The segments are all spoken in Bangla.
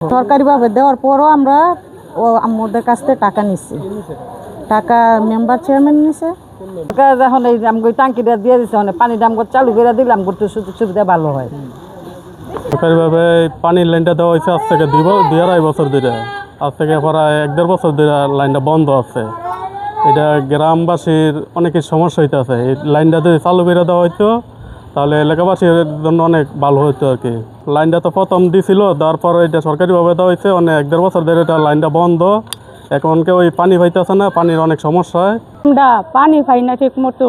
সরকারিভাবে দেওয়ার পরও আমরা আমাদের কাছ থেকে টাকা নিচ্ছি, টাকা মেম্বার চেয়ারম্যান নিছে। যখন এই টাঙ্কিটা দিয়ে দিচ্ছে মানে পানি দাম চালু করে দিলাম করতে সুযোগ সুবিধা ভালো হয়। সরকারিভাবে পানির লাইনটা দেওয়া হয়েছে আজ থেকে 2-2.5 বছর ধরে। আজ থেকে প্রায় 1-1.5 বছর ধরে লাইনটা বন্ধ আছে। এটা গ্রামবাসীর অনেকের সমস্যা হইতে আছে। এই লাইনটা যদি চালু করে দেওয়া হইতো তাহলে এলাকাবাসীর জন্য অনেক ভালো হতো আর কি। লাইনটা তো প্রথম দিছিল, তারপর এটা সরকারিভাবে দেওয়া হয়েছে। অনেক 1-1.5 বছর ধরে এটা লাইনটা বন্ধ। এখন কেউ ওই পানি পাইতেছে না, পানির অনেক সমস্যা হয়। আমরা পানি পাই না ঠিক মতো,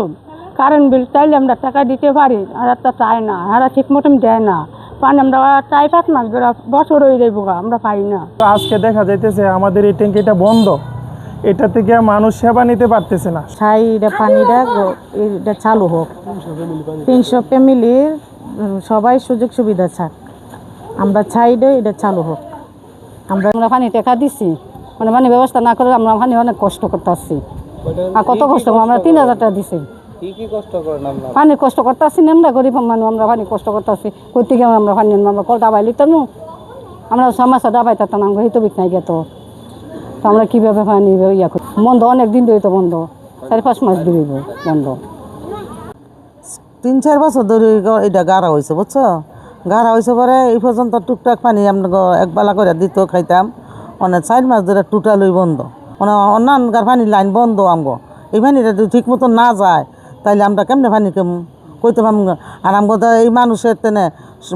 কারেন্ট বিল চাইলে আমরা টাকা দিতে পারি, আর তা চায় না, আর ঠিক মতন দেয় না পানি। আমরা 4-5 মাস ধরে বছর হয়ে যাইব আমরা পাই না। আজকে দেখা যাইতেছে আমাদের এই ট্যাঙ্কিটা বন্ধ, এটা থেকে মানুষ সেবা নিতে পারতেছে না। সাইডে পানিটা এটা চালু হোক, 300 ফ্যামিলির সবাই সুযোগ সুবিধা চাক, আমরা চাইলে এটা চালু হোক। আমরা পানি টাকা দিচ্ছি, মানে পানি ব্যবস্থা না করে আমরা পানি অনেক কষ্ট করতে আসছি। আর কত কষ্ট, আমরা 3000 টাকা দিচ্ছি। পানি কষ্ট করতে আসছি, আমরা গরিব মানুষ, আমরা পানি কষ্ট করতে আসছি। করতে গিয়ে আমরা পানি আমরা কল ডাবাই লিতাম, আমরা সমস্যা ডাবাই থাকতাম, আমরা হিত বিক নাই গেত। তো আমরা কীভাবে পানি ইয়া করি? বন্ধ অনেক দিন ধরে তো বন্ধ, 4-5 মাস ধরে বন্ধ। 3-4 বছর ধরে এটা গাড়া হয়েছে, বুঝছো? গাড়া হয়েছে পরে এই পর্যন্ত টুকটাক পানি আমরা একবেলা করে দিত, খাইতাম। 4 মাস ধরে টোটালই বন্ধ, অন্যান্য পানির লাইন বন্ধ। আমগো এই পানিটা যদি ঠিক মতো না যায় তাইলে আমরা কেমনে পানি কইতে পারব? আর আমগো এই মানুষের তেনে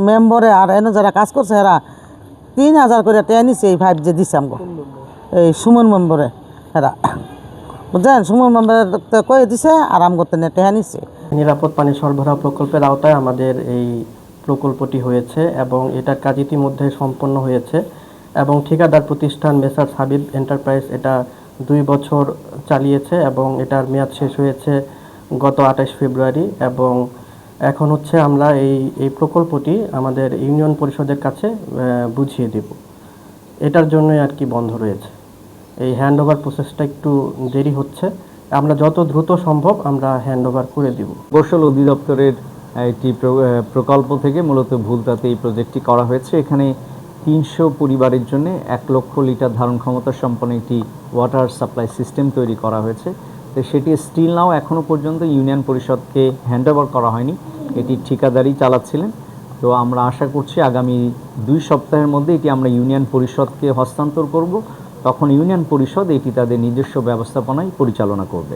মেম্বরে আর এনে যারা কাজ করছে এরা 3000 করে টেয়া নিছে। এই ভাইব যে দিছে আমগো এই সুমন মেম্বরে, এরা বুঝলেন, সুমন মেম্বরে কয়ে দিছে আর আমগো তেনে টেয়া নিছে। নিরাপদ পানি সরবরাহ প্রকল্পের আওতায় আমাদের এই প্রকল্পটি হয়েছে এবং এটার কাজ ইতিমধ্যে সম্পন্ন হয়েছে এবং ঠিকাদার প্রতিষ্ঠান মেসার্স হাবিব এন্টারপ্রাইজ এটা 2 বছর চালিয়েছে এবং এটার মেয়াদ শেষ হয়েছে গত 28 ফেব্রুয়ারি। এবং এখন হচ্ছে আমরা এই প্রকল্পটি আমাদের ইউনিয়ন পরিষদের কাছে বুঝিয়ে দেব। এটার জন্যই আর কি বন্ধ রয়েছে। এই হ্যান্ডওভার প্রসেসটা একটু দেরি হচ্ছে, আমরা যত দ্রুত সম্ভব আমরা হ্যান্ডওভার করে দেব। কৌশল অধিদপ্তরের একটি প্রকল্প থেকে মূলত ভুলতাতে এই প্রজেক্টটি করা হয়েছে। এখানে 300 পরিবারের জন্য 1 লক্ষ লিটার ধারণ ক্ষমতা সম্পন্ন একটি ওয়াটার সাপ্লাই সিস্টেম তৈরি করা হয়েছে। তো সেটি স্টিল নাও এখনও পর্যন্ত ইউনিয়ন পরিষদকে হ্যান্ডওভার করা হয়নি, এটি ঠিকাদারই চালাচ্ছিলেন। তো আমরা আশা করছি আগামী 2 সপ্তাহের মধ্যে এটি আমরা ইউনিয়ন পরিষদকে হস্তান্তর করব, তখন ইউনিয়ন পরিষদ এটি তাদের নিজস্ব ব্যবস্থাপনায় পরিচালনা করবে।